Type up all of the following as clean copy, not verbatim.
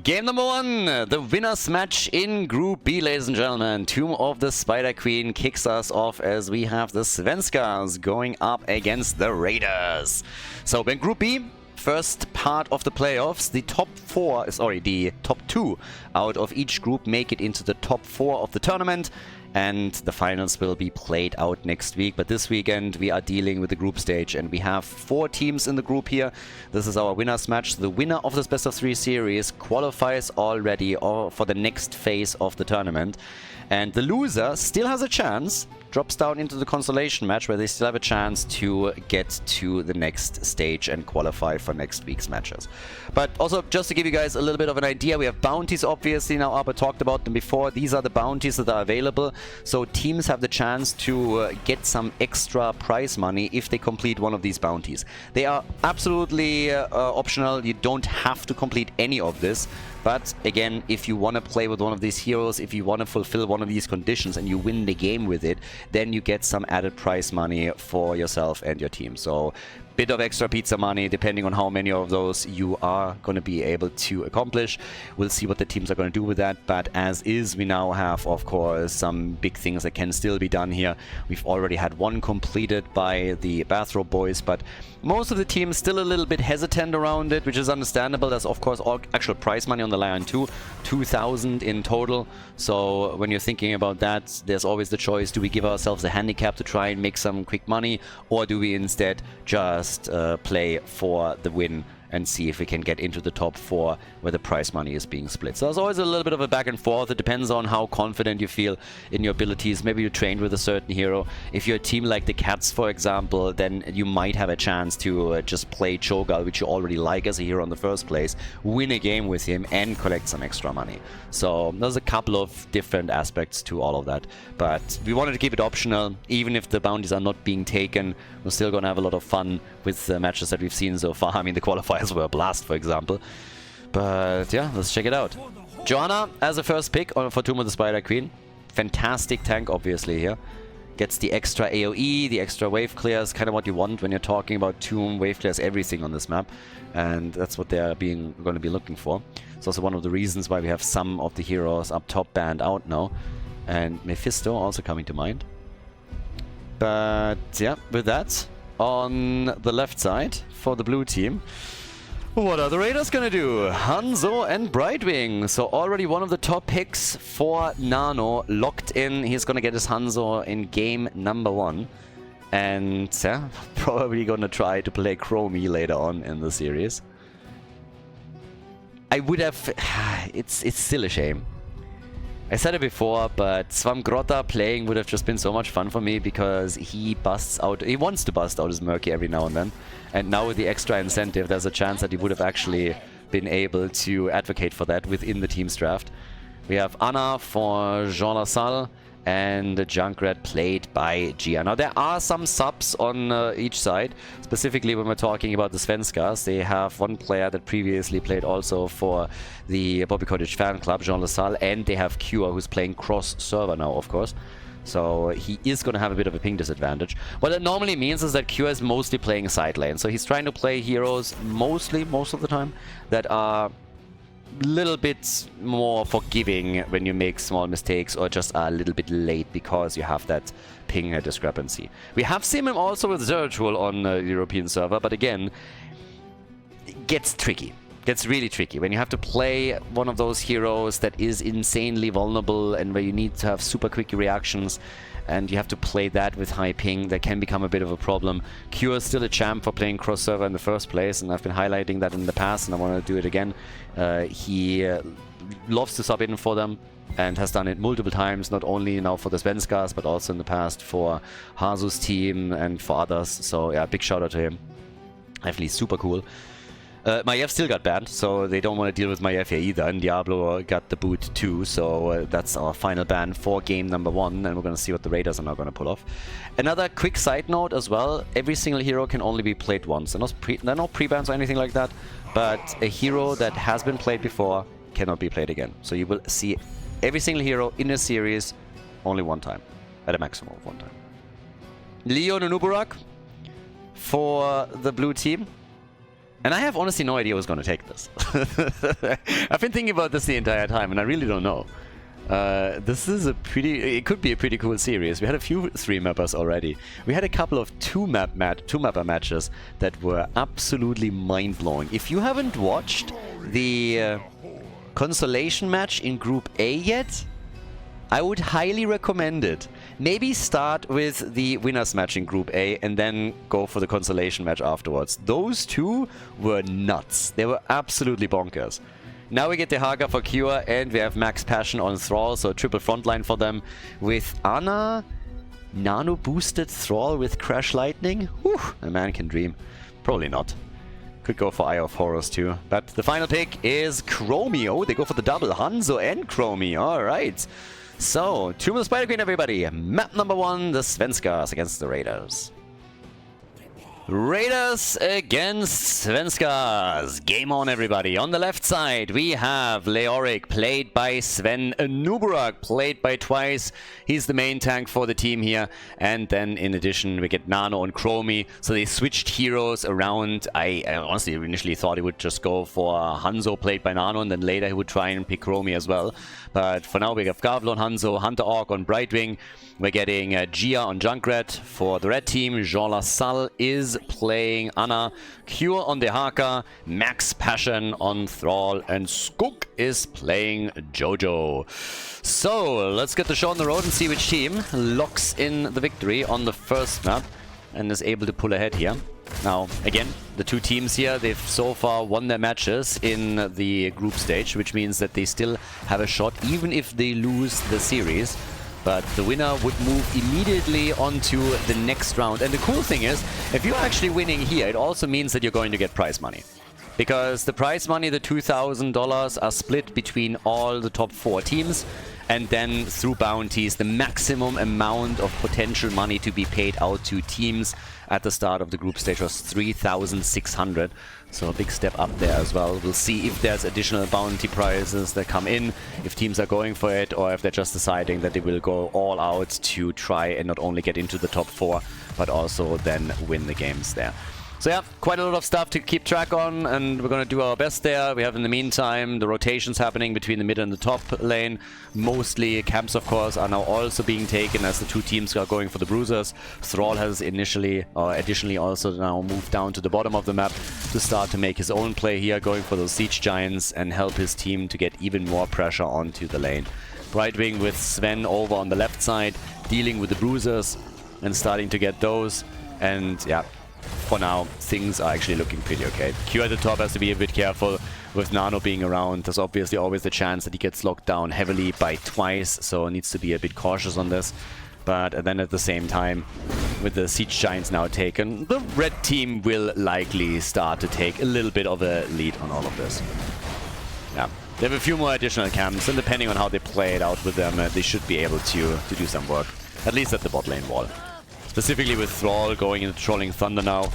Game number 1, the winner's match in Group B, ladies and gentlemen. Tomb of the Spider Queen kicks us off as we have the Svenskas going up against the Raiders. So in Group B, first part of the playoffs, the top 2 out of each group make it into the top 4 of the tournament. And the finals will be played out next week. But this weekend we are dealing with the group stage, and we have 4 teams in the group here. This is our winner's match. The winner of this best of 3 series qualifies already for the next phase of the tournament. And the loser still has a chance, drops down into the consolation match, where they still have a chance to get to the next stage and qualify for next week's matches. But also, just to give you guys a little bit of an idea, we have bounties obviously now up. I talked about them before. These are the bounties that are available. So teams have the chance to get some extra prize money if they complete one of these bounties. They are absolutely optional. You don't have to complete any of this. But again, if you want to play with one of these heroes, if you want to fulfill one of these conditions and you win the game with it, then you get some added prize money for yourself and your team. So bit of extra pizza money, depending on how many of those you are going to be able to accomplish. We'll see what the teams are going to do with that. But as is, we now have, of course, some big things that can still be done here. We've already had one completed by the Bathrobe Boys, but most of the teams still a little bit hesitant around it, which is understandable. There's, of course, all actual prize money on the line too, 2,000 in total. So when you're thinking about that, there's always the choice: do we give ourselves a handicap to try and make some quick money, or do we instead just play for the win and see if we can get into the top 4 where the prize money is being split. So there's always a little bit of a back and forth. It depends on how confident you feel in your abilities. Maybe you trained with a certain hero. If you're a team like the Cats, for example, then you might have a chance to just play Cho'Gall, which you already like as a hero in the first place, win a game with him and collect some extra money. So there's a couple of different aspects to all of that. But we wanted to keep it optional. Even if the bounties are not being taken, we're still going to have a lot of fun with the matches that we've seen so far. I mean, the qualifiers were a blast, for example. But yeah, let's check it out. Joanna as a first pick for Tomb of the Spider Queen. Fantastic tank, obviously, here. Gets the extra AoE, the extra wave clears, kind of what you want when you're talking about Tomb. Wave clears everything on this map, and that's what they're going to be looking for. It's also one of the reasons why we have some of the heroes up top banned out now. And Mephisto also coming to mind. But yeah, with that, on the left side for the blue team, what are the Raiders gonna do? Hanzo and Brightwing. So already one of the top picks for Nano locked in. He's gonna get his Hanzo in game number 1. And yeah, probably gonna try to play Chromie later on in the series. I would have... It's still a shame. I said it before, but Svamgrotta playing would have just been so much fun for me, because he wants to bust out his Murky every now and then. And now with the extra incentive, there's a chance that he would have actually been able to advocate for that within the team's draft. We have Anna for Jean Lassalle and the Junkrat played by Gia. Now there are some subs on each side, specifically when we're talking about the Svenskas. They have one player that previously played also for the Bobby Cottage fan club, Jean Lassalle, and they have Cure, who's playing cross-server now, of course. So he is going to have a bit of a ping disadvantage. What that normally means is that Cure is mostly playing side lane. So he's trying to play heroes most of the time that are little bit more forgiving when you make small mistakes or just are a little bit late because you have that ping discrepancy. We have seen him also with Zeratul on the European server, but again, it gets tricky. Gets really tricky when you have to play one of those heroes that is insanely vulnerable and where you need to have super quick reactions, and you have to play that with high ping. That can become a bit of a problem. Cure is still a champ for playing cross-server in the first place, and I've been highlighting that in the past, and I want to do it again. He loves to sub in for them and has done it multiple times, not only now for the Svenskas, but also in the past for Hazu's team and for others. So yeah, big shout out to him. Definitely super cool. Maiev still got banned, so they don't want to deal with Maiev here either, and Diablo got the boot too, so that's our final ban for game number 1, and we're going to see what the Raiders are now going to pull off. Another quick side note as well, every single hero can only be played once. There are no pre-bans or anything like that, but a hero that has been played before cannot be played again. So you will see every single hero in a series only one time, at a maximum of one time. Leon and Uburak for the blue team. And I have honestly no idea who's going to take this. I've been thinking about this the entire time, and I really don't know. This is it could be a pretty cool series. We had a few 3-mappers already. We had a couple of 2-mapper matches that were absolutely mind-blowing. If you haven't watched the consolation match in Group A yet, I would highly recommend it. Maybe start with the winners match in Group A and then go for the consolation match afterwards. Those two were nuts. They were absolutely bonkers. Now we get the Haga for Cure and we have Max Passion on Thrall, so triple frontline for them. With Ana, Nano boosted Thrall with Crash Lightning? Whew, a man can dream. Probably not. Could go for Eye of Horus too. But the final pick is Chromie. Oh, they go for the double. Hanzo and Chromie. Alright. So, Tomb of the Spider Queen, everybody. Map number 1, the Svenskas against the Raiders. Raiders against Svenskas. Game on, everybody. On the left side, we have Leoric, played by Sven. Nuburak, played by Twice. He's the main tank for the team here. And then, in addition, we get Nano and Chromie. So they switched heroes around. I honestly initially thought he would just go for Hanzo, played by Nano, and then later he would try and pick Chromie as well. But for now, we have Garvlo on Hanzo, Hunter Orc on Brightwing. We're getting Gia on Junkrat for the red team. Jean Lassalle is playing Ana. Cure on the Haka. Max Passion on Thrall. And Skook is playing Jojo. So, let's get the show on the road and see which team locks in the victory on the first map and is able to pull ahead here. Now, again, the two teams here, they've so far won their matches in the group stage, which means that they still have a shot, even if they lose the series. But the winner would move immediately onto the next round. And the cool thing is, if you're actually winning here, it also means that you're going to get prize money. Because the prize money, the $2,000, are split between all the top 4 teams. And then through bounties, the maximum amount of potential money to be paid out to teams at the start of the group stage was 3,600. So a big step up there as well. We'll see if there's additional bounty prizes that come in, if teams are going for it, or if they're just deciding that they will go all out to try and not only get into the top 4, but also then win the games there. So yeah, quite a lot of stuff to keep track on, and we're going to do our best there. We have in the meantime the rotations happening between the mid and the top lane. Mostly camps, of course, are now also being taken as the two teams are going for the bruisers. Thrall has additionally also now moved down to the bottom of the map to start to make his own play here, going for those siege giants and help his team to get even more pressure onto the lane. Brightwing with Sven over on the left side, dealing with the bruisers and starting to get those. And yeah, for now, things are actually looking pretty okay. Q at the top has to be a bit careful with Nano being around. There's obviously always the chance that he gets locked down heavily by Twice, so needs to be a bit cautious on this. But then at the same time, with the siege giants now taken, the red team will likely start to take a little bit of a lead on all of this. Yeah, they have a few more additional camps, and depending on how they play it out with them, they should be able to do some work, at least at the bot lane wall. Specifically with Thrall going into Trolling Thunder now.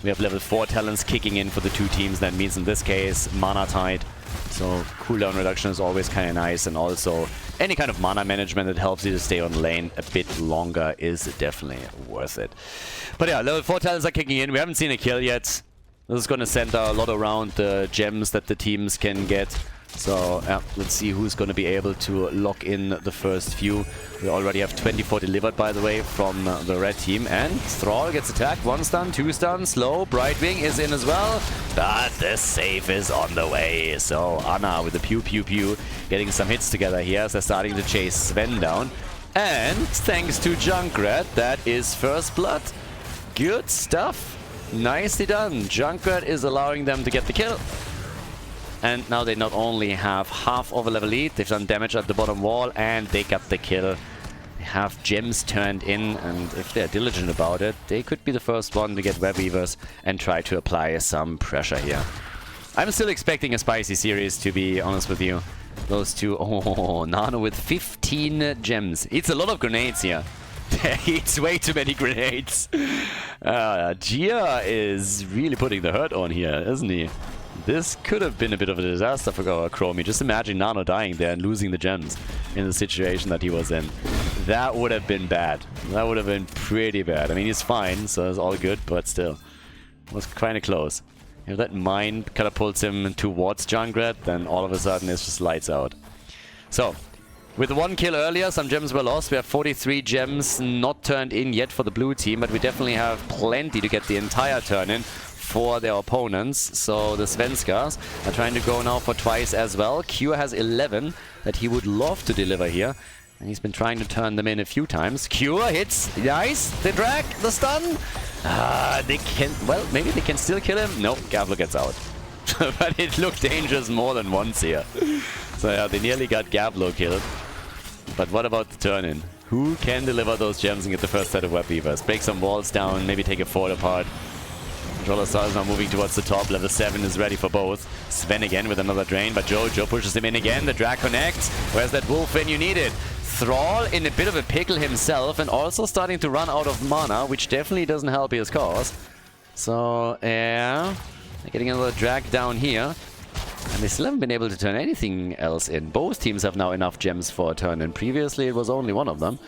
We have level 4 talents kicking in for the two teams. That means in this case, Mana Tide. So cooldown reduction is always kind of nice. And also any kind of mana management that helps you to stay on lane a bit longer is definitely worth it. But yeah, level 4 talents are kicking in. We haven't seen a kill yet. This is going to center a lot around the gems that the teams can get. So yeah, let's see who's going to be able to lock in the first few. We already have 24 delivered, by the way, from the red team. And Thrall gets attacked. 1 stun, 2 stun, slow. Brightwing is in as well. But the save is on the way. So Ana with the pew pew pew getting some hits together here as they're starting to chase Sven down. And thanks to Junkrat, that is first blood. Good stuff. Nicely done. Junkrat is allowing them to get the kill. And now they not only have half of a level lead, they've done damage at the bottom wall, and they got the kill. They have gems turned in, and if they're diligent about it, they could be the first one to get web weavers and try to apply some pressure here. I'm still expecting a spicy series, to be honest with you. Those two, oh, Nano with 15 gems. It's a lot of grenades here. It's way too many grenades. Gia is really putting the hurt on here, isn't he? This could have been a bit of a disaster for Chromie. Just imagine Nano dying there and losing the gems in the situation that he was in. That would have been bad. That would have been pretty bad. I mean, he's fine, so it's all good, but still. It was kind of close. If that mine catapults him towards Junkrat, then all of a sudden it's just lights out. So, with one kill earlier, some gems were lost. We have 43 gems not turned in yet for the blue team, but we definitely have plenty to get the entire turn in for their opponents. So the Svenskas are trying to go now for twice as well. Cure has 11 that he would love to deliver here. And he's been trying to turn them in a few times. Cure hits. Nice. The drag. The stun. They can... Well, maybe they can still kill him. No, Gavlo gets out. But it looked dangerous more than once here. So yeah, they nearly got Gavlo killed. But what about the turn-in? Who can deliver those gems and get the first set of web weavers? Break some walls down, maybe take a fort apart. Jolasar is now moving towards the top. Level 7 is ready for both. Sven again with another drain, but Joe pushes him in again. The drag connects. Where's that wolf when you need it? Thrall in a bit of a pickle himself and also starting to run out of mana, which definitely doesn't help his cause. So, yeah, they're getting another drag down here. And they still haven't been able to turn anything else in. Both teams have now enough gems for a turn in. Previously, it was only one of them.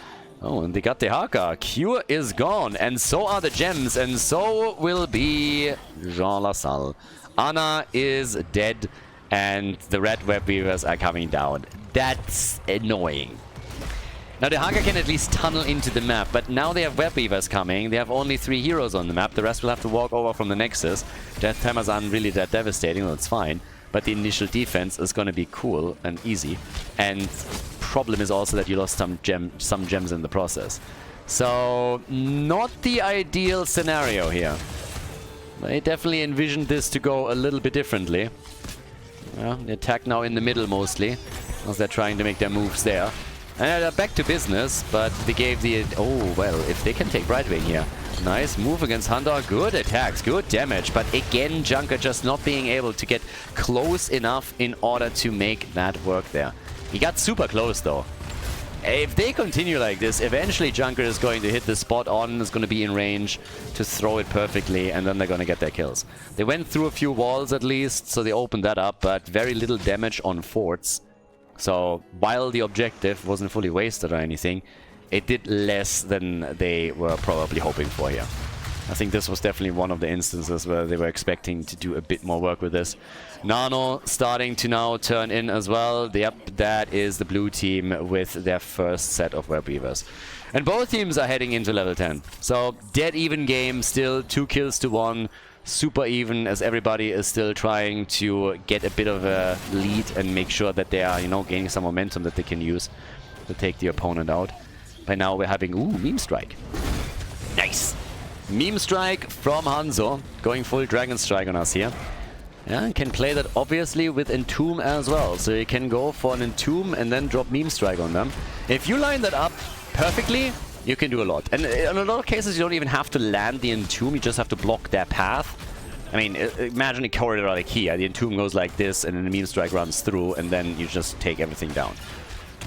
Oh, and they got the Haka. Cure is gone, and so are the gems, and so will be Jean Lassalle. Anna is dead, and the red web weavers are coming down. That's annoying. Now the Haka can at least tunnel into the map, but now they have web weavers coming. They have only 3 heroes on the map. The rest will have to walk over from the Nexus. Death timers aren't really that devastating, that's fine. But the initial defense is going to be cool and easy. And problem is also that you lost some gems in the process. So, not the ideal scenario here. They definitely envisioned this to go a little bit differently. Yeah, they attack now in the middle mostly, as they're trying to make their moves there. And they're back to business, but they gave the... Oh, well, if they can take Brightwing here. Nice move against Khaldor. Good attacks, good damage. But again, Junker just not being able to get close enough in order to make that work there. He got super close, though. If they continue like this, eventually Junker is going to hit the spot on, is going to be in range to throw it perfectly, and then they're going to get their kills. They went through a few walls at least, so they opened that up, but very little damage on forts. So, while the objective wasn't fully wasted or anything, it did less than they were probably hoping for here. I think this was definitely one of the instances where they were expecting to do a bit more work with this. Nano starting to now turn in as well. Yep, that is the blue team with their first set of web weavers. And both teams are heading into level 10. So, dead even game, still 2 kills to 1. Super even, as everybody is still trying to get a bit of a lead and make sure that they are, you know, gaining some momentum that they can use to take the opponent out. By now we're having, ooh, Meme Strike. Nice. Meme Strike from Hanzo, going full Dragon Strike on us here. Yeah, can play that obviously with Entomb as well. So you can go for an Entomb and then drop Meme Strike on them. If you line that up perfectly, you can do a lot. And in a lot of cases, you don't even have to land the Entomb, you just have to block their path. I mean, imagine a corridor like here. The Entomb goes like this, and then the Meme Strike runs through, and then you just take everything down.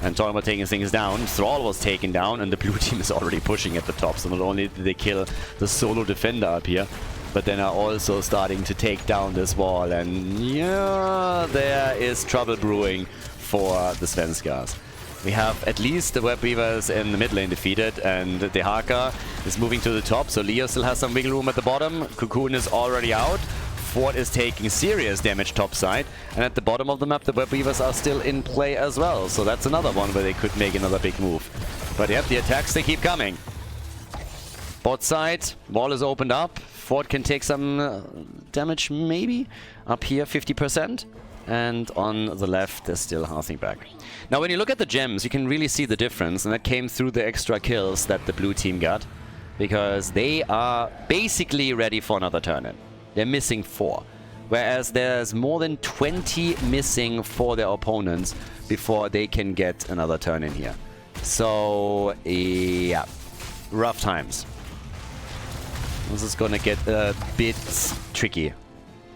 And talking about taking things down, Thrall was taken down, and the blue team is already pushing at the top. So not only did they kill the solo defender up here, but then are also starting to take down this wall. And yeah, there is trouble brewing for the Svenskas. We have at least the web weavers in the mid lane defeated, and the Haka is moving to the top, so Leo still has some wiggle room at the bottom. Cocoon is already out. Fort is taking serious damage topside, and at the bottom of the map the web weavers are still in play as well, so that's another one where they could make another big move. But yep, the attacks, they keep coming. Bot side, wall is opened up. Fort can take some damage maybe. Up here 50%. And on the left, there's still Hearthing back. Now, when you look at the gems, you can really see the difference, and that came through the extra kills that the blue team got, because they are basically ready for another turn-in. They're missing 4, whereas there's more than 20 missing for their opponents before they can get another turn-in here. So, yeah, rough times. This is gonna get a bit tricky.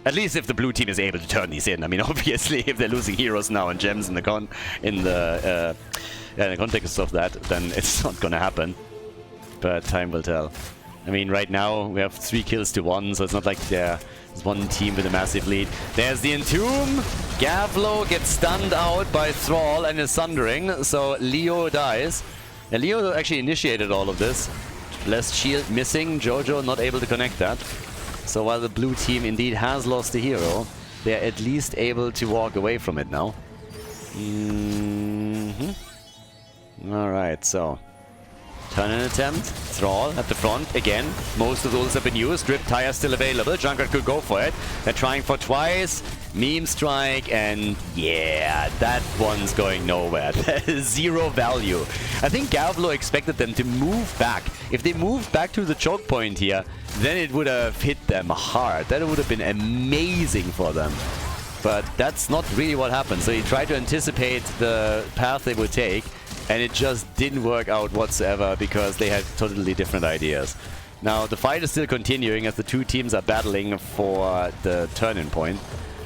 At least if the blue team is able to turn these in. I mean, obviously, if they're losing heroes now and gems in the context of that, then it's not gonna happen. But time will tell. I mean, right now we have 3 kills to 1, so it's not like there's one team with a massive lead. There's the Entomb. Gavlo gets stunned out by Thrall and is sundering, so Leo dies. And Leo actually initiated all of this. Blessed Shield missing. Jojo not able to connect that. So while the blue team indeed has lost a hero, they're at least able to walk away from it now. Alright, so turn in attempt, Thrall at the front again. Most of those have been used. Riptire still available. Junkrat could go for it. They're trying for twice. Meme Strike, and yeah, that one's going nowhere. Zero value. I think Gavlo expected them to move back. If they moved back to the choke point here, then it would have hit them hard. That would have been amazing for them. But that's not really what happened. So he tried to anticipate the path they would take, and it just didn't work out whatsoever because they had totally different ideas. Now, the fight is still continuing as the two teams are battling for the turn-in point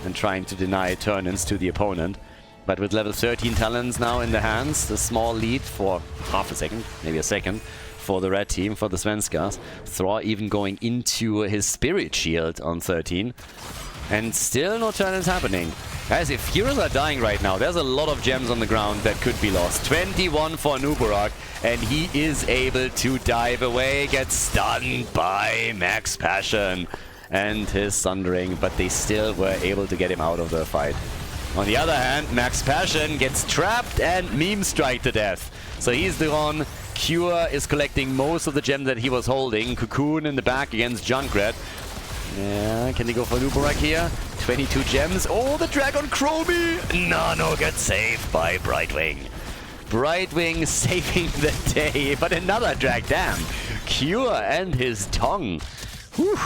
and trying to deny turn-ins to the opponent. But with level 13 talents now in the hands, the small lead for half a second, maybe a second, for the red team, for the Svenskas. Thrall even going into his Spirit Shield on 13. And still no turn-ins happening. Guys, if heroes are dying right now, there's a lot of gems on the ground that could be lost. 21 for Nuburak, and he is able to dive away, gets stunned by Max Passion and his Sundering, but they still were able to get him out of the fight. On the other hand, Max Passion gets trapped and Meme Strike to death. So he's the one. Cure is collecting most of the gems that he was holding. Cocoon in the back against Junkrat. Yeah, can they go for Nuburak here? 22 gems. Oh, the Dragon Chromie! Nano gets saved by Brightwing. Brightwing saving the day, but another drag. Damn. Cure and his tongue. Whew.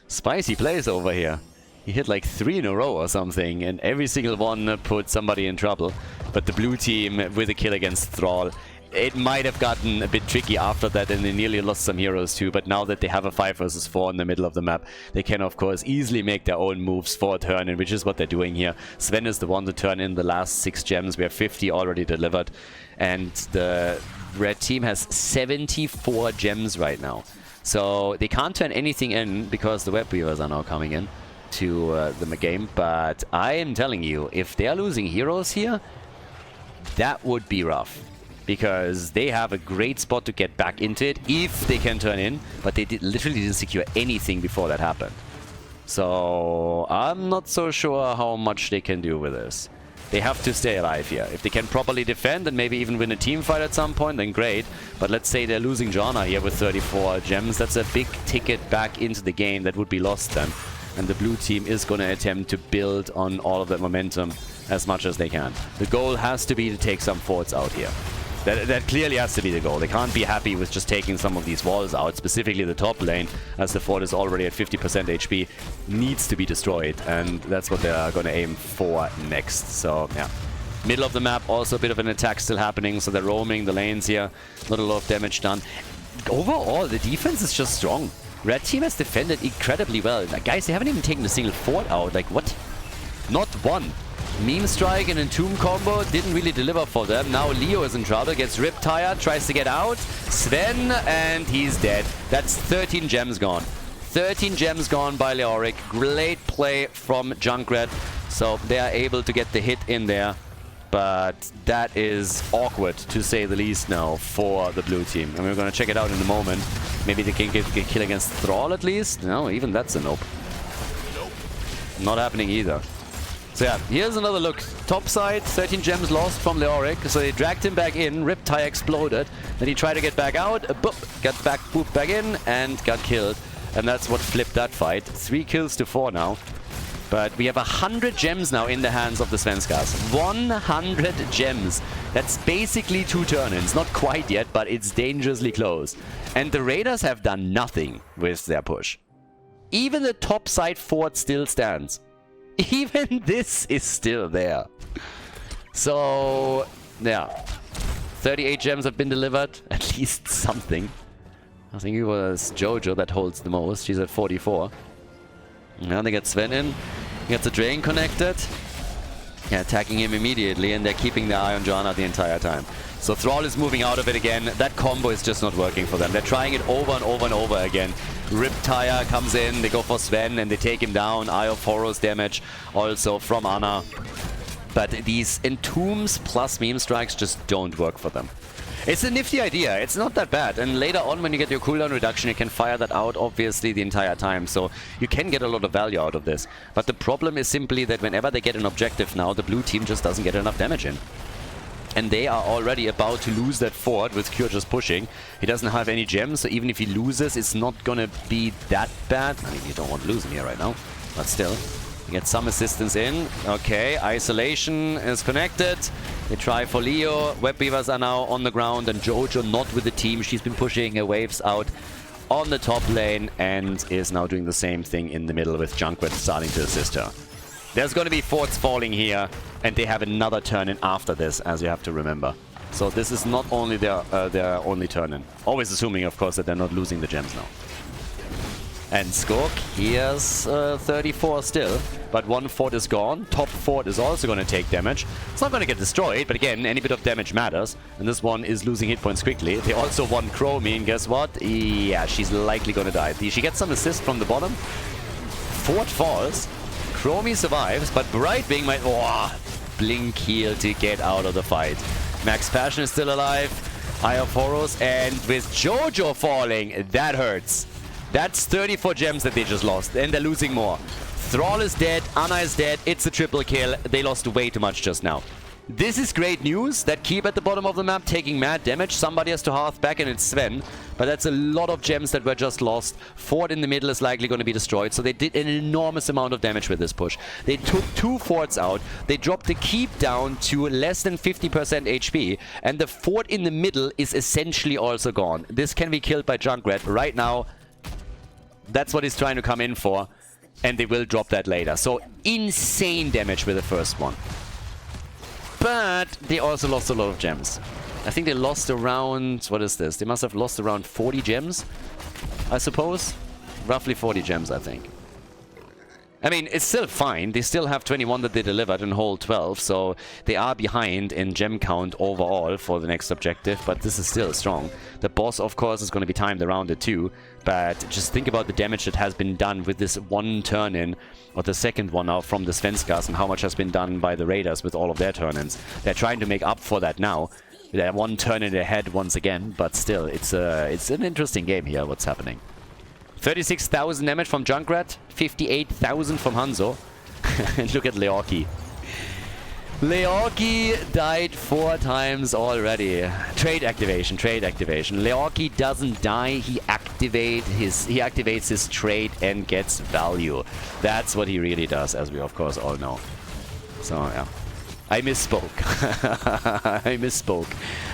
Spicy plays over here. He hit like 3 in a row or something, and every single one put somebody in trouble. But the blue team with a kill against Thrall. It might have gotten a bit tricky after that, and they nearly lost some heroes too, but now that they have a 5 versus 4 in the middle of the map, they can of course easily make their own moves for a turn-in, which is what they're doing here. Sven is the one to turn in the last 6 gems. We have 50 already delivered, and the red team has 74 gems right now. So they can't turn anything in because the web weavers are now coming in to the game, but I am telling you, if they're losing heroes here, that would be rough. Because they have a great spot to get back into it if they can turn in, but they literally didn't secure anything before that happened. So I'm not so sure how much they can do with this. They have to stay alive here. If they can properly defend and maybe even win a team fight at some point, then great. But let's say they're losing Jana here with 34 gems. That's a big ticket back into the game that would be lost then. And the blue team is going to attempt to build on all of that momentum as much as they can. The goal has to be to take some forts out here. That clearly has to be the goal. They can't be happy with just taking some of these walls out, specifically the top lane, as the fort is already at 50% HP, needs to be destroyed, and that's what they're going to aim for next. So, yeah. Middle of the map, also a bit of an attack still happening, so they're roaming the lanes here. Not a lot of damage done. Overall, the defense is just strong. Red team has defended incredibly well. Like, guys, they haven't even taken a single fort out. Like, what? Not one. Meme Strike and Entomb combo didn't really deliver for them. Now Leo is in trouble, gets Riptire, tries to get out. Sven, and he's dead. That's 13 gems gone. 13 gems gone by Leoric. Great play from Junkrat. So they are able to get the hit in there. But that is awkward, to say the least now, for the blue team. And we're going to check it out in a moment. Maybe they can get a kill against Thrall at least? No, even that's a nope. Not happening either. So yeah, here's another look. Top side, 13 gems lost from Leoric. So they dragged him back in, Riptire exploded. Then he tried to get back out, boop, got back, boop, back in, and got killed. And that's what flipped that fight. 3 kills to 4 now. But we have 100 gems now in the hands of the Svenskas. 100 gems. That's basically 2 turn-ins. Not quite yet, but it's dangerously close. And the Raiders have done nothing with their push. Even the top side fort still stands. Even this is still there. So, yeah. 38 gems have been delivered. At least something. I think it was Jojo that holds the most. She's at 44. Now they get Sven in. Gets the drain connected. Yeah, attacking him immediately, and they're keeping their eye on Jana the entire time. So Thrall is moving out of it again. That combo is just not working for them. They're trying it over and over and over again. Riptire comes in, they go for Sven, and they take him down. Eye of Horus damage also from Ana. But these Entombs plus Meme Strikes just don't work for them. It's a nifty idea. It's not that bad. And later on, when you get your cooldown reduction, you can fire that out, obviously, the entire time. So you can get a lot of value out of this. But the problem is simply that whenever they get an objective now, the blue team just doesn't get enough damage in. And they are already about to lose that fort with Cure just pushing. He doesn't have any gems, so even if he loses, it's not gonna be that bad. I mean, you don't want to lose him here right now, but still. Get some assistance in. Okay, isolation is connected. They try for Leo. Web Weavers are now on the ground, and Jojo not with the team. She's been pushing her waves out on the top lane and is now doing the same thing in the middle with Junkrat starting to assist her. There's going to be forts falling here, and they have another turn in after this, as you have to remember. So this is not only their only turn in. Always assuming, of course, that they're not losing the gems now. And Skork, he has 34 still, but one fort is gone. Top fort is also going to take damage. It's not going to get destroyed, but again, any bit of damage matters. And this one is losing hit points quickly. They also won Chromie, and guess what? Yeah, she's likely going to die. She gets some assist from the bottom. Fort falls. Chromie survives, but Brightwing might... Oh, blink heal to get out of the fight. Max Passion is still alive. Eye of Horus, and with Jojo falling, that hurts. That's 34 gems that they just lost, and they're losing more. Thrall is dead, Anna is dead, it's a triple kill. They lost way too much just now. This is great news. That keep at the bottom of the map taking mad damage. Somebody has to hearth back, and it's Sven. But that's a lot of gems that were just lost. Fort in the middle is likely going to be destroyed, so they did an enormous amount of damage with this push. They took 2 forts out. They dropped the keep down to less than 50% HP, and the fort in the middle is essentially also gone. This can be killed by Junkrat right now. That's what he's trying to come in for, and they will drop that later. So insane damage with the first one. But they also lost a lot of gems. I think they lost around... What is this? They must have lost around 40 gems, I suppose. Roughly 40 gems, I think. I mean, it's still fine. They still have 21 that they delivered and hold 12, so they are behind in gem count overall for the next objective, but this is still strong. The boss, of course, is going to be timed around it too, but just think about the damage that has been done with this one turn-in, or the second one now from the Svenskas, and how much has been done by the Raiders with all of their turn-ins. They're trying to make up for that now. They're one turn-in ahead once again, but still, it's an interesting game here, what's happening. 36,000 damage from Junkrat, 58,000 from Hanzo. And look at Leoki. Leoki died 4 times already. Trade activation, trade activation. Leoki doesn't die, he activates his trade and gets value. That's what he really does, as we of course all know. So yeah. I misspoke. I misspoke.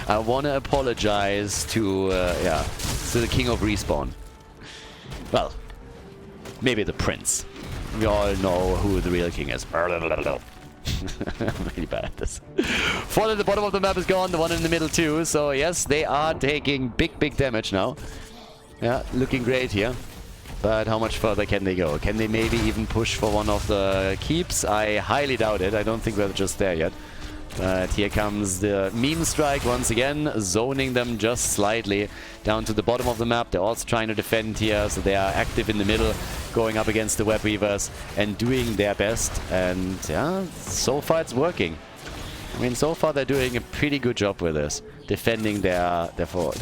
I want to apologize to the King of Respawn. Well, maybe the Prince. We all know who the real king is. I'm really bad at this. Fort at the bottom of the map is gone, the one in the middle too. So yes, they are taking big damage now. Yeah, looking great here. But how much further can they go? Can they maybe even push for one of the keeps? I highly doubt it. I don't think we're just there yet. But here comes the meme strike once again, zoning them just slightly down to the bottom of the map. They're also trying to defend here, so they are active in the middle, going up against the Web Weavers and doing their best. And yeah, so far it's working. I mean, so far they're doing a pretty good job with this, defending their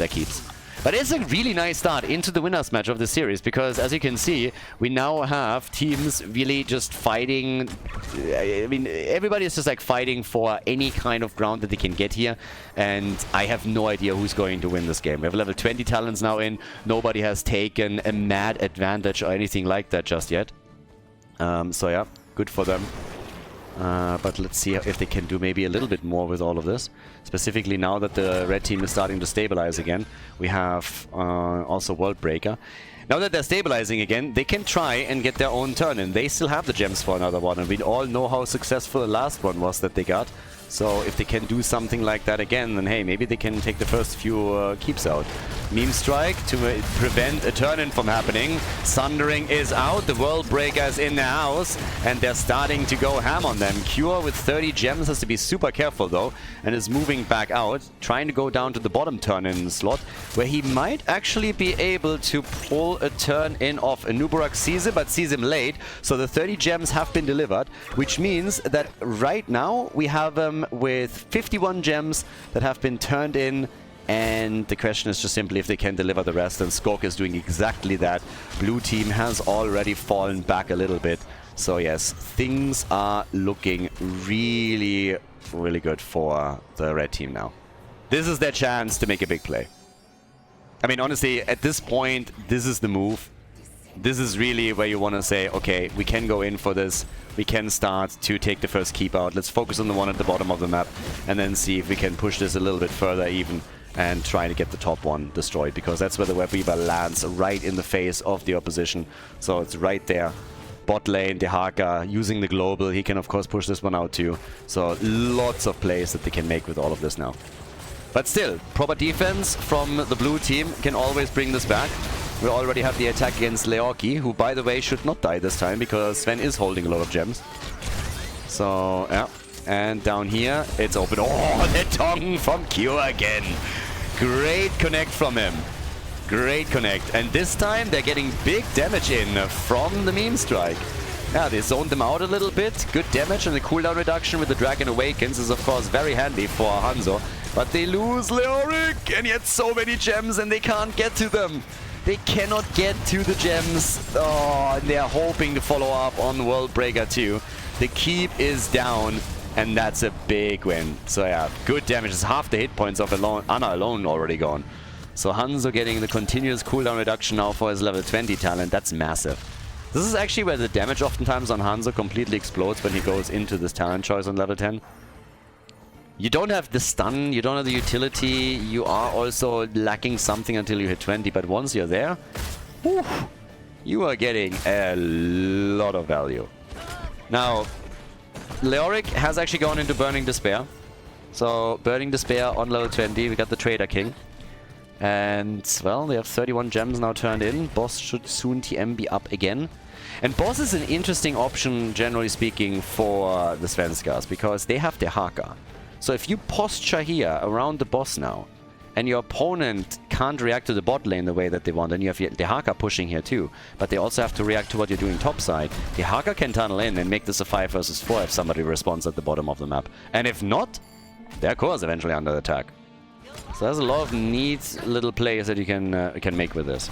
keeps. But it's a really nice start into the winners match of the series, because as you can see, we now have teams really just fighting. I mean, everybody is just like fighting for any kind of ground that they can get here, and I have no idea who's going to win this game. We have level 20 talents now in. Nobody has taken a mad advantage or anything like that just yet. So yeah, good for them. But let's see if they can do maybe a little bit more with all of this. Specifically now that the red team is starting to stabilize again. We have also World Breaker. Now that they're stabilizing again, they can try and get their own turn in. They still have the gems for another one, and we all know how successful the last one was that they got. So if they can do something like that again, then hey, maybe they can take the first few keeps out. Meme Strike to prevent a turn-in from happening. Sundering is out, the World Breaker is in the house, and they're starting to go ham on them. Cure with 30 gems has to be super careful though, and is moving back out, trying to go down to the bottom turn-in slot, where he might actually be able to pull a turn-in off. Anubarak sees it, but sees him late, so the 30 gems have been delivered, which means that right now we have with 51 gems that have been turned in And the question is just simply if they can deliver the rest, and Skok is doing exactly that. Blue team has already fallen back a little bit. So yes, things are looking really, really good for the red team now. This is their chance to make a big play. I mean, honestly, at this point, this is the move. This is really where you want to say, okay, we can go in for this. We can start to take the first keep out. Let's focus on the one at the bottom of the map and then see if we can push this a little bit further even and try to get the top one destroyed, because that's where the Web Weaver lands, right in the face of the opposition. So it's right there. Bot lane, Dehaka using the global. He can, of course, push this one out too. So lots of plays that they can make with all of this now. But still, proper defense from the blue team can always bring this back. We already have the attack against Leorki, who, by the way, should not die this time because Sven is holding a lot of gems. So, yeah. And down here, it's open. Oh, the tongue from Q again. Great connect from him. Great connect. And this time, they're getting big damage in from the meme strike. Yeah, they zoned them out a little bit. Good damage, and the cooldown reduction with the Dragon Awakens is, of course, very handy for Hanzo. But they lose Leoric, and yet so many gems, and they can't get to them. They cannot get to the gems. Oh, and they are hoping to follow up on World Breaker 2. The keep is down, and that's a big win. So yeah, good damage. It's half the hit points of Anna alone already gone. So Hanzo getting the continuous cooldown reduction now for his level 20 talent. That's massive. This is actually where the damage oftentimes on Hanzo completely explodes when he goes into this talent choice on level 10. You don't have the stun, you don't have the utility, you are also lacking something until you hit 20, but once you're there, whew, you are getting a lot of value. Now, Leoric has actually gone into Burning Despair. So, Burning Despair on level 20, we got the Trader King. And, well, they have 31 gems now turned in. Boss should soon TM be up again. And Boss is an interesting option, generally speaking, for the Svenskas, because they have their Haka. So if you posture here around the boss now, and your opponent can't react to the bot lane the way that they want, and you have the Haka pushing here too, but they also have to react to what you're doing topside, the Haka can tunnel in and make this a 5 versus 4 if somebody responds at the bottom of the map. And if not, their core is eventually under attack. So there's a lot of neat little plays that you can make with this.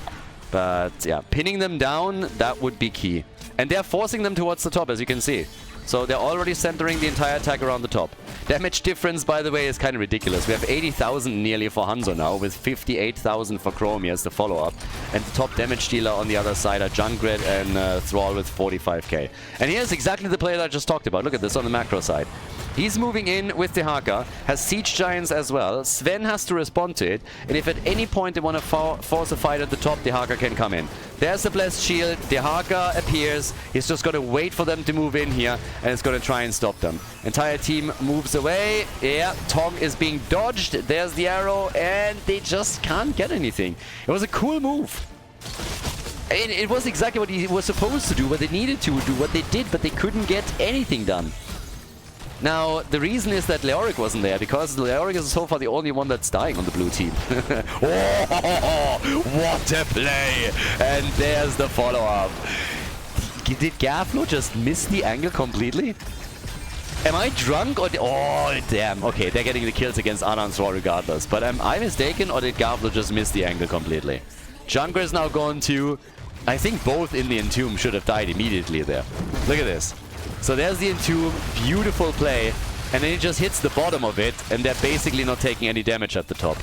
But yeah, pinning them down, that would be key. And they're forcing them towards the top, as you can see. So they're already centering the entire attack around the top. Damage difference, by the way, is kind of ridiculous. We have 80,000 nearly for Hanzo now, with 58,000 for Chromie as the follow-up. And the top damage dealer on the other side are Junkrat and Thrall with 45k. And here's exactly the play that I just talked about. Look at this on the macro side. He's moving in with the Haka, has Siege Giants as well. Sven has to respond to it, and if at any point they want to force a fight at the top, the Haka can come in. There's the Blessed Shield, the Haka appears, he's just going to wait for them to move in here, and it's going to try and stop them. Entire team moves away, yeah, Tom is being dodged, there's the arrow, and they just can't get anything. It was a cool move. It was exactly what he was supposed to do, what they needed to do, what they did, but they couldn't get anything done. Now, the reason is that Leoric wasn't there, because Leoric is so far the only one that's dying on the blue team. Oh, what a play! And there's the follow-up. Did Gaflo just miss the angle completely? Am I drunk or... Oh, damn. Okay, they're getting the kills against Anna and Thrall regardless. But am I mistaken, or did Gaflo just miss the angle completely? Junkrat is now gone too. I think both in the Entomb should have died immediately there. Look at this. So there's the Entomb, beautiful play, and then he just hits the bottom of it, and they're basically not taking any damage at the top.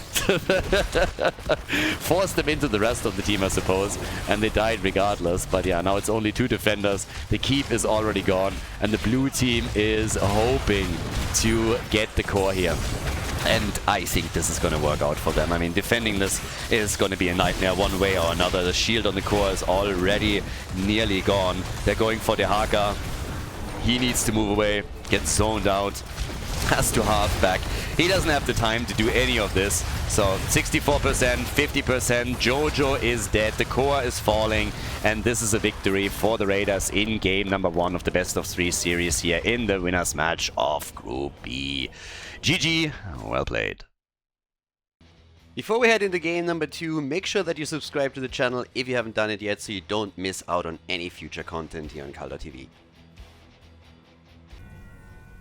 Forced them into the rest of the team, I suppose, and they died regardless. But yeah, now it's only 2 defenders, the keep is already gone, and the blue team is hoping to get the core here. And I think this is going to work out for them. I mean, defending this is going to be a nightmare one way or another. The shield on the core is already nearly gone. They're going for the Haka. He needs to move away, get zoned out, has to half back. He doesn't have the time to do any of this. So 64%, 50%, Jojo is dead, the core is falling, and this is a victory for the Raiders in game number 1 of the best of 3 series here in the winners match of Group B. GG, well played. Before we head into game number 2, make sure that you subscribe to the channel if you haven't done it yet, so you don't miss out on any future content here on Khaldor TV.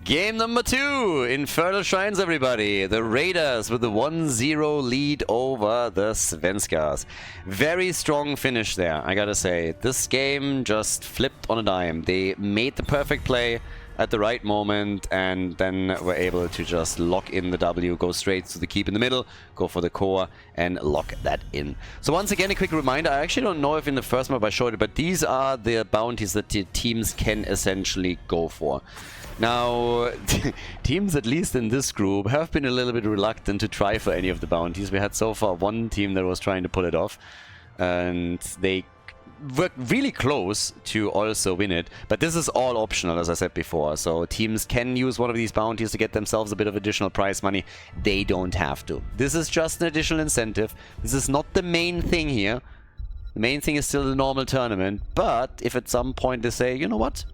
Game number 2, Infernal Shrines, everybody. The Raiders with the 1-0 lead over the Svenskas. Very strong finish there, I gotta say. This game just flipped on a dime. They made the perfect play at the right moment and then were able to just lock in the W, go straight to the keep in the middle, go for the core and lock that in. So once again, a quick reminder, I actually don't know if in the first map I showed it, but these are the bounties that the teams can essentially go for. Now, teams, at least in this group, have been a little bit reluctant to try for any of the bounties. We had so far one team that was trying to pull it off, and they were really close to also win it. But this is all optional, as I said before. So teams can use one of these bounties to get themselves a bit of additional prize money. They don't have to. This is just an additional incentive. This is not the main thing here. The main thing is still the normal tournament. But if at some point they say, you know what?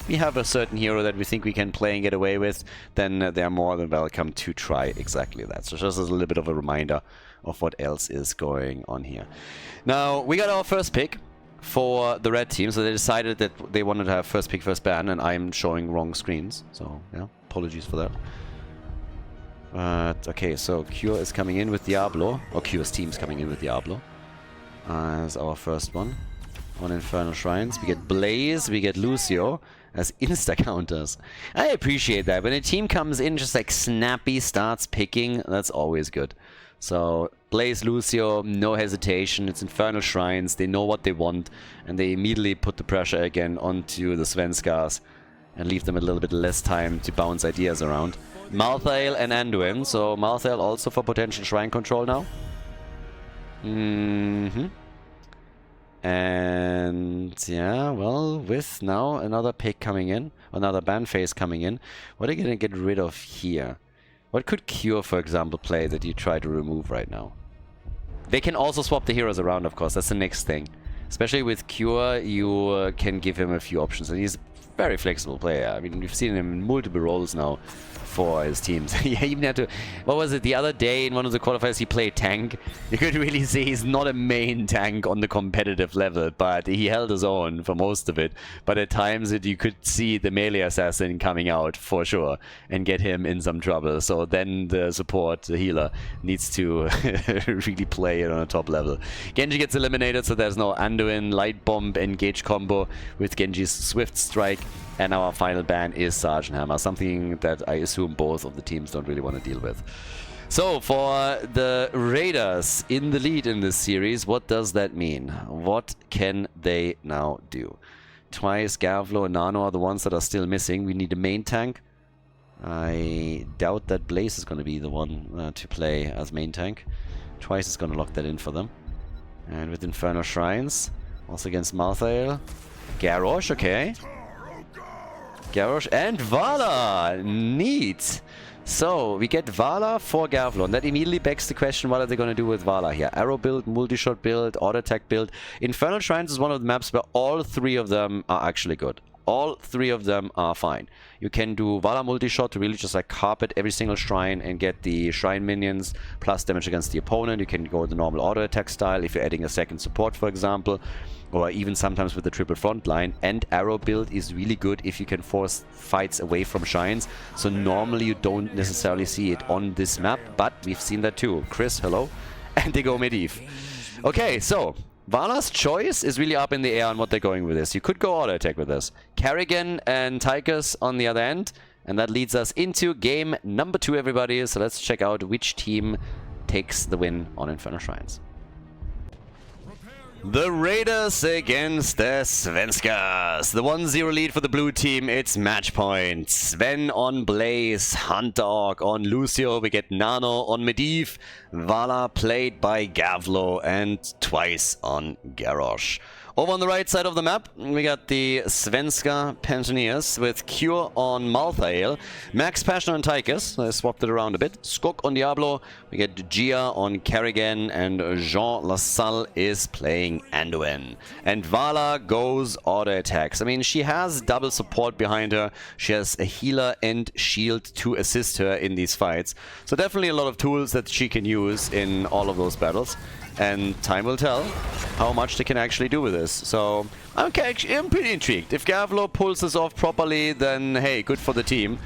We have a certain hero that we think we can play and get away with, then they're more than welcome to try exactly that. So just as a little bit of a reminder of what else is going on here. Now, we got our first pick for the red team, so they decided that they wanted to have first pick, first ban, and I'm showing wrong screens. So, yeah, apologies for that. Okay, so Cure is coming in with Diablo, or Cure's team's coming in with Diablo as our first one. On Infernal Shrines. We get Blaze, we get Lucio as insta-counters. I appreciate that. When a team comes in just like snappy, starts picking, that's always good. So, Blaze, Lucio, no hesitation. It's Infernal Shrines. They know what they want, and they immediately put the pressure again onto the Svenskas and leave them a little bit less time to bounce ideas around. Malthael and Anduin. So, Malthael also for potential shrine control now. And yeah, well, with now another pick coming in, another ban phase coming in, what are you going to get rid of here? What could Cure, for example, play that you try to remove right now? They can also swap the heroes around, of course. That's the next thing. Especially with Cure, you can give him a few options. And he's a very flexible player. I mean, we've seen him in multiple roles now for his teams. He even had to, what was it, the other day in one of the qualifiers he played tank. You could really see he's not a main tank on the competitive level, but he held his own for most of it. But at times you could see the melee assassin coming out for sure and get him in some trouble. So then the support, the healer, needs to really play it on a top level. Genji gets eliminated, so there's no Anduin light bomb engage combo with Genji's swift strike. And our final ban is Sergeant Hammer, something that I assume both of the teams don't really want to deal with. So, for the Raiders in the lead in this series, what does that mean? What can they now do? Twice, Gavlo and Nano are the ones that are still missing. We need a main tank. I doubt that Blaze is going to be the one to play as main tank. Twice is going to lock that in for them. And with Infernal Shrines, also against Malthael. Garrosh, okay. Garrosh and Vala! Neat! So, we get Vala for Gavlon. That immediately begs the question, what are they going to do with Vala here? Arrow build, multi-shot build, auto-attack build. Infernal Shrines is one of the maps where all three of them are actually good. All three of them are fine. You can do Vala multi-shot to really just like carpet every single shrine and get the shrine minions plus damage against the opponent. You can go with the normal auto-attack style if you're adding a second support, for example. Or even sometimes with the triple front line. And arrow build is really good if you can force fights away from shrines. So normally you don't necessarily see it on this map, but we've seen that too. Chris, hello. And they go Medivh. Okay, so Vala's choice is really up in the air on what they're going with this. You could go auto attack with this. Kerrigan and Tychus on the other end. And that leads us into game number 2, everybody. So let's check out which team takes the win on Infernal Shrines. The Raiders against the Svenskas. The 1-0 lead for the blue team. It's match point. Sven on Blaze, Huntdog on Lucio. We get Nano on Medivh. Vala played by Gavlo and twice on Garrosh. Over on the right side of the map, we got the Svenska Pensioners with Cure on Malthael, Max Passion on Tychus, I swapped it around a bit, Skok on Diablo, we get Gia on Kerrigan, and Jean Lassalle is playing Anduin. And Vala goes auto attacks. I mean, she has double support behind her, she has a healer and shield to assist her in these fights. So definitely a lot of tools that she can use in all of those battles. and time will tell how much they can actually do with this. So I'm pretty intrigued. If Khaldor pulls this off properly, then hey, good for the team.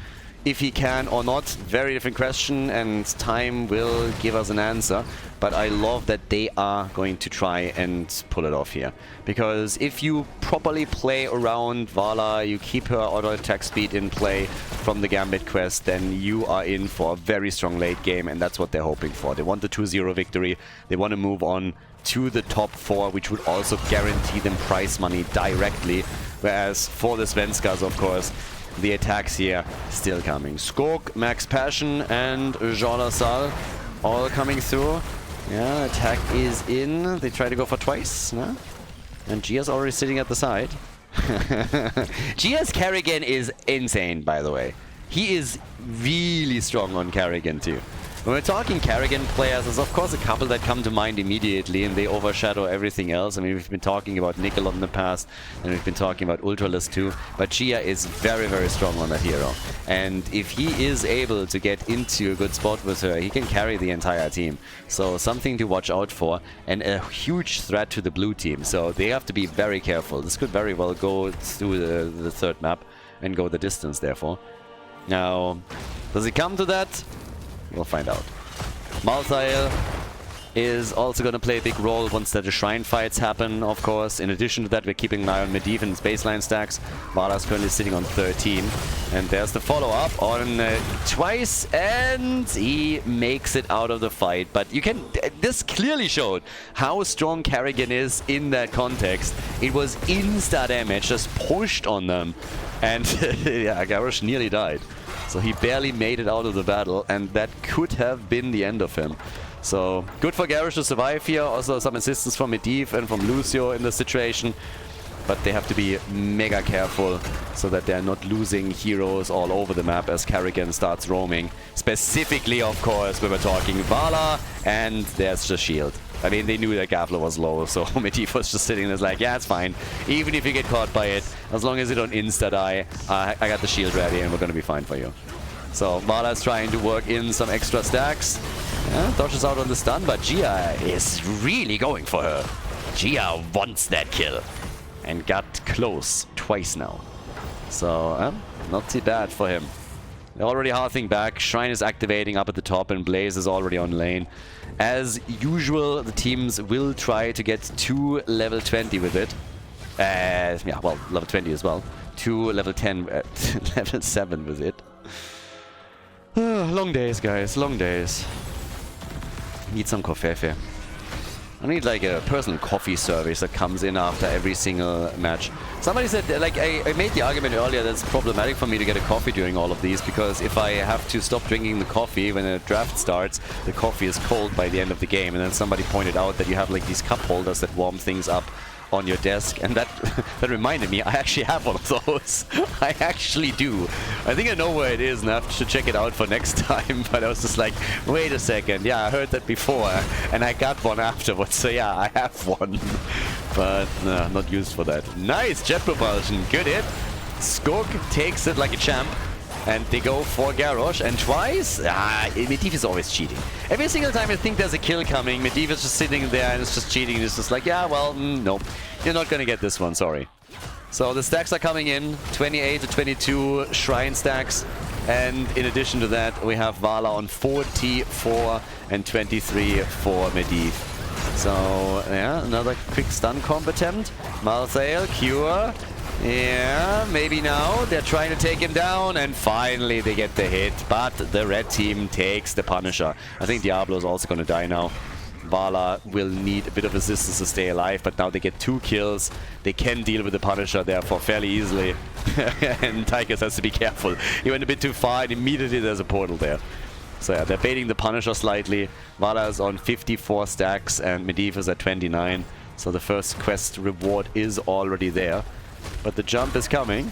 If he can or not, very different question, and time will give us an answer. But I love that they are going to try and pull it off here. Because if you properly play around Vala, you keep her auto attack speed in play from the Gambit quest, then you are in for a very strong late game, and that's what they're hoping for. They want the 2-0 victory. They want to move on to the top 4, which would also guarantee them prize money directly. Whereas for the Svenskas, of course, the attacks here still coming. Skog, Max Passion, and Jean Lassalle all coming through. Yeah, attack is in. They try to go for twice. No? And Gia's already sitting at the side. Gia's Carrigan is insane, by the way. He is really strong on Carrigan too. When we're talking Carrigan players, there's of course a couple that come to mind immediately, and they overshadow everything else. I mean, we've been talking about Nicolot in the past, and we've been talking about Ultralisk too, but Gia is very, very strong on that hero. And if he is able to get into a good spot with her, he can carry the entire team. So something to watch out for, and a huge threat to the blue team. So they have to be very careful. This could very well go through the third map and go the distance, therefore. Now, does it come to that? We'll find out. Malthael is also going to play a big role once the shrine fights happen, of course. In addition to that, we're keeping an eye on Medivh and his baseline stacks. Vala's currently sitting on 13. And there's the follow-up on twice, and he makes it out of the fight. But you can... This clearly showed how strong Carrigan is in that context. It was insta-damage, just pushed on them. And yeah, Garrosh nearly died. So he barely made it out of the battle, and that could have been the end of him. So good for Garrosh to survive here. Also some assistance from Medivh and from Lucio in the situation. But they have to be mega careful so that they're not losing heroes all over the map as Carrigan starts roaming. Specifically, of course, we were talking Vala, and there's the shield. I mean, they knew that Khaldor was low, so Medivh was just sitting there like, yeah, it's fine. Even if you get caught by it, as long as you don't insta-die, I got the shield ready and we're gonna be fine for you. So Vala's trying to work in some extra stacks. Yeah, dodges out on the stun, but Gia is really going for her. Gia wants that kill. And got close twice now. So, not too bad for him. They're already halving back. Shrine is activating up at the top, and Blaze is already on lane. As usual, the teams will try to get to level 20 with it. Yeah, well, level 20 as well. To level 10, level 7 with it. Long days, guys, long days. Need some coffee. I need like a personal coffee service that comes in after every single match. Somebody said, like, I made the argument earlier that it's problematic for me to get a coffee during all of these, because if I have to stop drinking the coffee when a draft starts, the coffee is cold by the end of the game. And then somebody pointed out that you have like these cup holders that warm things up on your desk, and that that reminded me, I actually have one of those. I actually do. I think I know where it is and I have to check it out for next time, but I was just like, wait a second, yeah, I heard that before, and I got one afterwards, so yeah, I have one. But no, not used for that. Nice jet propulsion, good hit. Skog takes it like a champ. And they go for Garrosh, and twice? Medivh is always cheating. Every single time I think there's a kill coming, Medivh is just sitting there and it's just cheating. It's just like, yeah, well, nope. You're not gonna get this one, sorry. So the stacks are coming in, 28 to 22 shrine stacks. And in addition to that, we have Vala on 44 and 23 for Medivh. So, yeah, another quick stun comp attempt. Malthael, Cure. Yeah, maybe now they're trying to take him down, and finally they get the hit, but the red team takes the Punisher. I think Diablo is also going to die now. Vala will need a bit of assistance to stay alive, but now they get 2 kills. They can deal with the Punisher therefore fairly easily. And Tychus has to be careful. He went a bit too far, and immediately there's a portal there. So yeah, they're baiting the Punisher slightly. Vala is on 54 stacks, and Medivh is at 29. So the first quest reward is already there. But the jump is coming.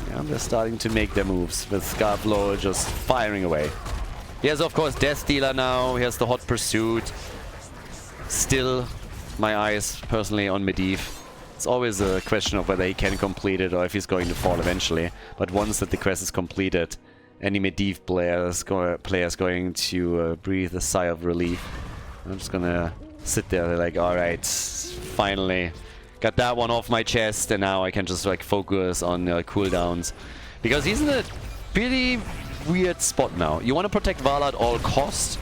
Yeah, they're starting to make their moves with Khaldor just firing away. He has, of course, Death Dealer now. He has the Hot Pursuit. Still, my eyes personally on Medivh. It's always a question of whether he can complete it or if he's going to fall eventually. But once that the quest is completed, any Medivh player is going to breathe a sigh of relief. I'm just gonna sit there. They're like, all right, finally got that one off my chest, and now I can just like focus on cooldowns. Because he's in a pretty weird spot now. You want to protect Vala at all costs,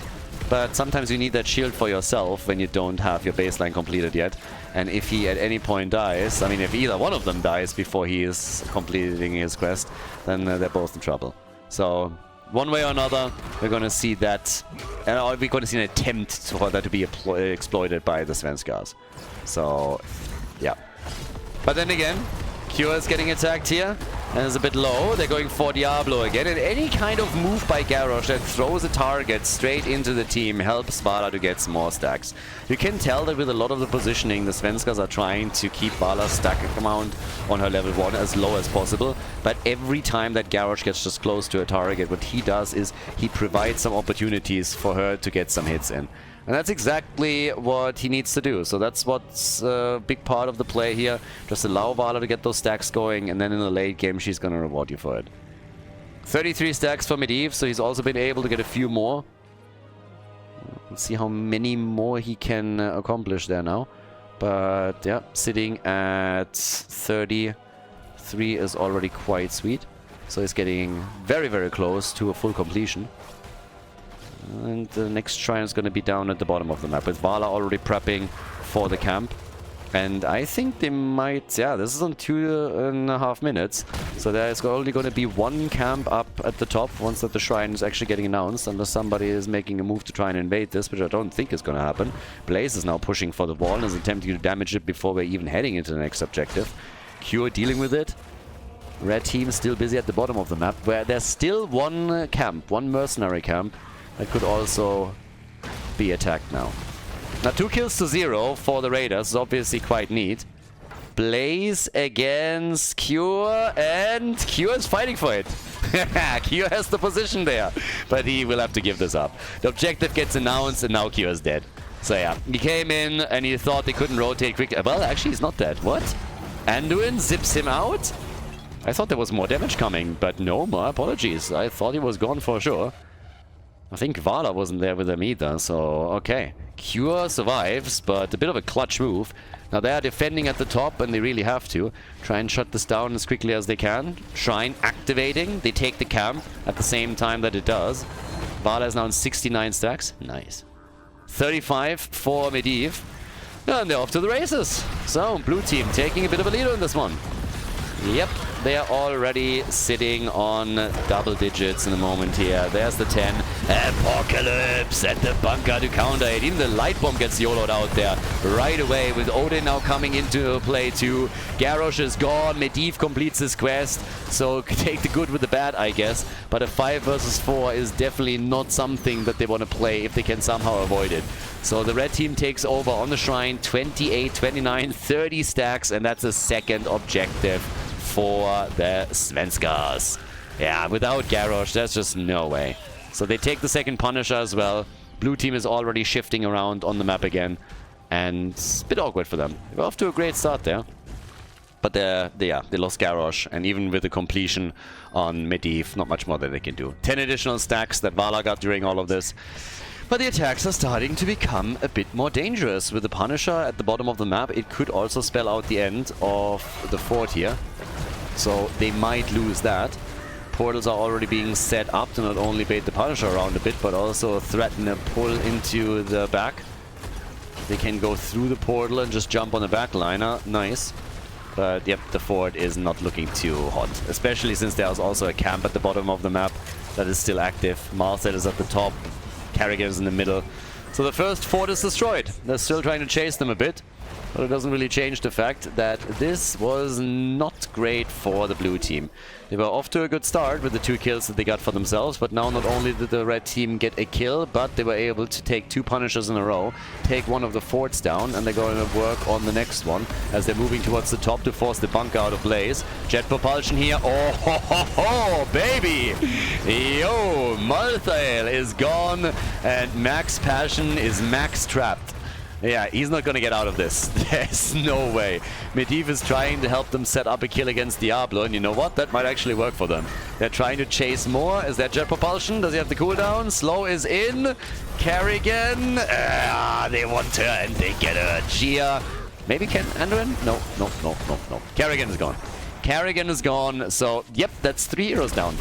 but sometimes you need that shield for yourself when you don't have your baseline completed yet. And if he at any point dies, I mean, if either one of them dies before he is completing his quest, then they're both in trouble. So one way or another, we're going to see that, or we're going to see an attempt for that to be exploited by the Svenskas. So, yeah. But then again, Cure is getting attacked here, and is a bit low. They're going for Diablo again, and any kind of move by Garrosh that throws a target straight into the team helps Vala to get some more stacks. You can tell that with a lot of the positioning, the Svenskas are trying to keep Vala's stack amount on her level 1 as low as possible, but every time that Garrosh gets just close to a target, what he does is he provides some opportunities for her to get some hits in. And that's exactly what he needs to do. So that's what's a big part of the play here. Just allow Vala to get those stacks going, and then in the late game, she's going to reward you for it. 33 stacks for Medivh, so he's also been able to get a few more. Let's see how many more he can accomplish there now. But yeah, sitting at 33 is already quite sweet. So he's getting very, very close to a full completion. And the next shrine is going to be down at the bottom of the map, with Vala already prepping for the camp. And I think they might... Yeah, this is on 2.5 minutes. So there's only going to be one camp up at the top once that the shrine is actually getting announced, unless somebody is making a move to try and invade this, which I don't think is going to happen. Blaze is now pushing for the wall and is attempting to damage it before we're even heading into the next objective. Cure dealing with it. Red team still busy at the bottom of the map, where there's still one camp, one mercenary camp, that could also be attacked now. Now 2 kills to 0 for the Raiders is obviously quite neat. Blaze against Cure, and Cure is fighting for it. Cure has the position there, but he will have to give this up. The objective gets announced, and now Cure is dead. So yeah, he came in and he thought they couldn't rotate quickly. Well, actually he's not dead. What? Anduin zips him out? I thought there was more damage coming, but no, my apologies. I thought he was gone for sure. I think Vala wasn't there with them either, so okay. Cure survives, but a bit of a clutch move. Now they are defending at the top, and they really have to. Try and shut this down as quickly as they can. Shrine activating. They take the camp at the same time that it does. Vala is now in 69 stacks. Nice. 35 for Medivh. And they're off to the races. So, blue team taking a bit of a lead on this one. Yep, they are already sitting on double digits in the moment here. There's the 10. Apocalypse at the bunker to counter it. Even the light bomb gets YOLO'd out there right away, with Odin now coming into play too. Garrosh is gone. Medivh completes his quest. So take the good with the bad, I guess. But a 5 versus 4 is definitely not something that they want to play if they can somehow avoid it. So the red team takes over on the shrine. 28, 29, 30 stacks, and that's a second objective for the Svenskas. Yeah, without Garrosh, there's just no way. So they take the second Punisher as well. Blue team is already shifting around on the map again, and it's a bit awkward for them. They're off to a great start there. But they lost Garrosh, and even with the completion on Medivh, not much more that they can do. 10 additional stacks that Vala got during all of this. But the attacks are starting to become a bit more dangerous. With the Punisher at the bottom of the map, it could also spell out the end of the fort here. So they might lose that. Portals are already being set up to not only bait the Punisher around a bit, but also threaten a pull into the back. They can go through the portal and just jump on the backliner. Nice. But yep, the fort is not looking too hot. Especially since there's also a camp at the bottom of the map that is still active. Marset is at the top. Carrigan is in the middle. So the first fort is destroyed. They're still trying to chase them a bit. But it doesn't really change the fact that this was not great for the blue team. They were off to a good start with the 2 kills that they got for themselves, but now not only did the red team get a kill, but they were able to take 2 Punishers in a row, take one of the forts down, and they're going to work on the next one as they're moving towards the top to force the bunker out of Blaze. Jet propulsion here. Oh, ho, ho, ho, baby! Yo, Malthael is gone, and Max Passion is max trapped. Yeah, he's not gonna get out of this. There's no way. Medivh is trying to help them set up a kill against Diablo, and you know what? That might actually work for them. They're trying to chase more. Is that jet propulsion? Does he have the cooldown? Slow is in. Kerrigan. They want her, and they get her. Gia. Maybe can Anduin? No. Kerrigan is gone. Kerrigan is gone, so yep, that's 3 heroes down.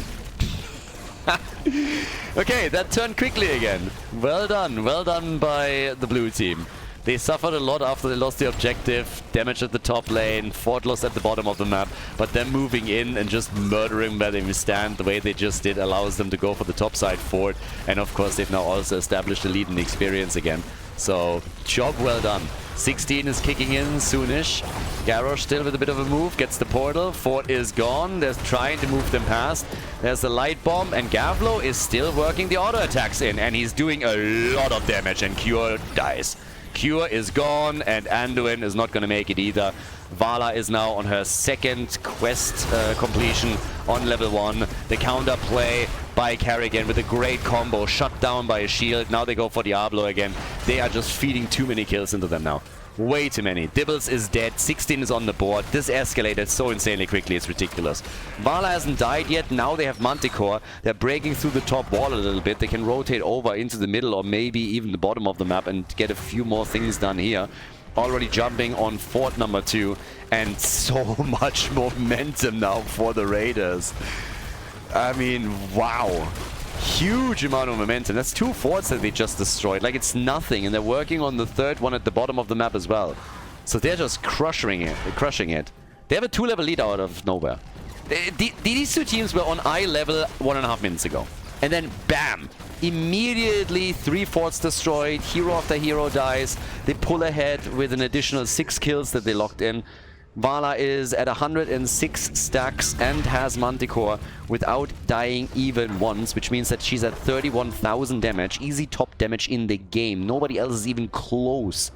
Okay, that turned quickly again. Well done by the blue team. They suffered a lot after they lost the objective, damage at the top lane, fort loss at the bottom of the map, but them moving in and just murdering where they stand the way they just did allows them to go for the top side fort, and of course they've now also established a lead in the experience again. So, job well done. 16 is kicking in soonish. Garrosh still with a bit of a move, gets the portal. Fort is gone. They're trying to move them past. There's the light bomb, and Gavlo is still working the auto attacks in, and he's doing a lot of damage, and Cure dies. Cure is gone, and Anduin is not going to make it either. Vala is now on her second quest completion on level 1. The counter play by Kerrigan with a great combo, shut down by a shield. Now they go for Diablo again. They are just feeding too many kills into them now. Way too many. Dibbles is dead. 16 is on the board. This escalated so insanely quickly. It's ridiculous. Vala hasn't died yet. Now they have Manticore. They're breaking through the top wall a little bit. They can rotate over into the middle or maybe even the bottom of the map and get a few more things done here. Already jumping on fort number 2. And so much momentum now for the Raiders. I mean, wow. Huge amount of momentum. That's 2 forts that they just destroyed. Like, it's nothing. And they're working on the third one at the bottom of the map as well. So they're just crushing it. They have a 2-level lead out of nowhere. These two teams were on eye level 1.5 minutes ago. And then, bam! Immediately, 3 forts destroyed. Hero after hero dies. They pull ahead with an additional 6 kills that they locked in. Vala is at 106 stacks and has Manticore without dying even once, which means that she's at 31,000 damage. Easy top damage in the game. Nobody else is even close.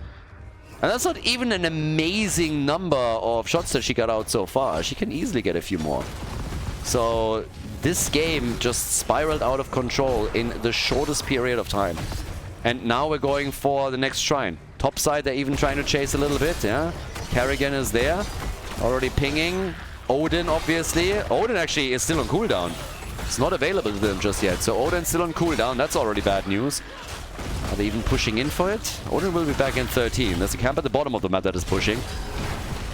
And that's not even an amazing number of shots that she got out so far. She can easily get a few more. So this game just spiraled out of control in the shortest period of time. And now we're going for the next shrine. Top side, they're even trying to chase a little bit, yeah? Kerrigan is there, already pinging. Odin, obviously. Odin actually is still on cooldown. It's not available to them just yet. So Odin's still on cooldown. That's already bad news. Are they even pushing in for it? Odin will be back in 13. There's a camp at the bottom of the map that is pushing.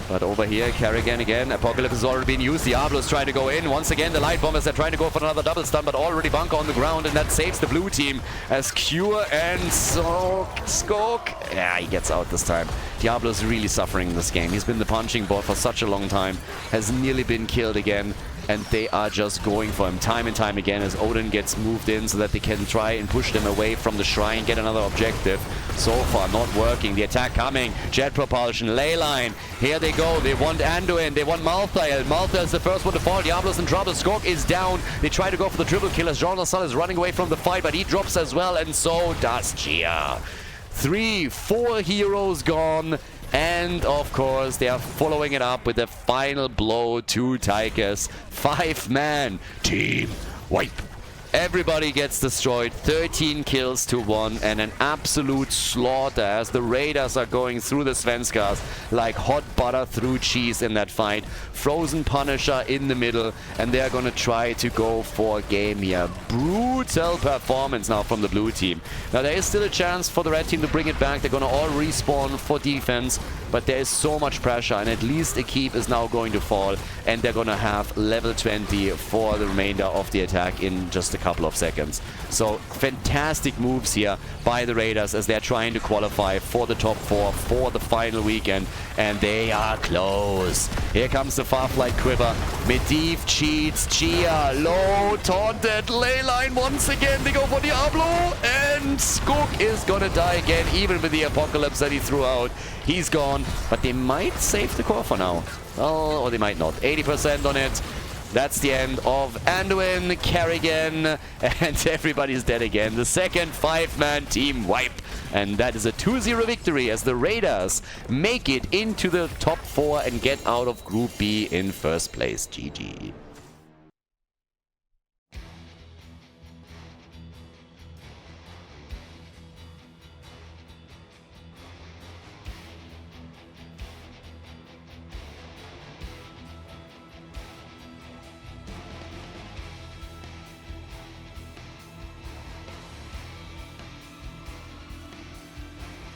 But over here, Kerrigan again. Apocalypse has already been used. Diablo's trying to go in. Once again, the Light Bombers are trying to go for another double stun, but already bunker on the ground, and that saves the blue team as Cure and Skok. Yeah, he gets out this time. Diablo's really suffering in this game. He's been the punching board for such a long time. Has nearly been killed again. And they are just going for him time and time again as Odin gets moved in so that they can try and push them away from the shrine, get another objective. So far, not working. The attack coming. Jet propulsion, leyline. Here they go. They want Anduin. They want Malthael. Malthael is the first one to fall. Diablo's in trouble. Skok is down. They try to go for the triple kill as Jean Lassalle is running away from the fight, but he drops as well, and so does Gia. 3, 4 heroes gone. And, of course, they are following it up with a final blow to Tychus. 5-man team wipe. Everybody gets destroyed. 13 kills to 1 and an absolute slaughter as the Raiders are going through the Svenskas like hot butter through cheese in that fight. Frozen Punisher in the middle, and they're going to try to go for a game here. Brutal performance now from the blue team. Now there is still a chance for the red team to bring it back. They're going to all respawn for defense, but there is so much pressure, and at least a keep is now going to fall, and they're going to have level 20 for the remainder of the attack in just a couple of seconds. So fantastic moves here by the Raiders as they're trying to qualify for the top 4 for the final weekend, and they are close. Here comes the Farflight Quiver. Medivh cheats. Gia low taunted. Leyline once again. They go for Diablo, and Skok is gonna die again, even with the Apocalypse that he threw out. He's gone, but they might save the core for now. Oh, or they might not. 80% on it. That's the end of Anduin, Kerrigan, and everybody's dead again. The second 5-man team wipe. And that is a 2-0 victory as the Raiders make it into the top 4 and get out of Group B in first place. GG.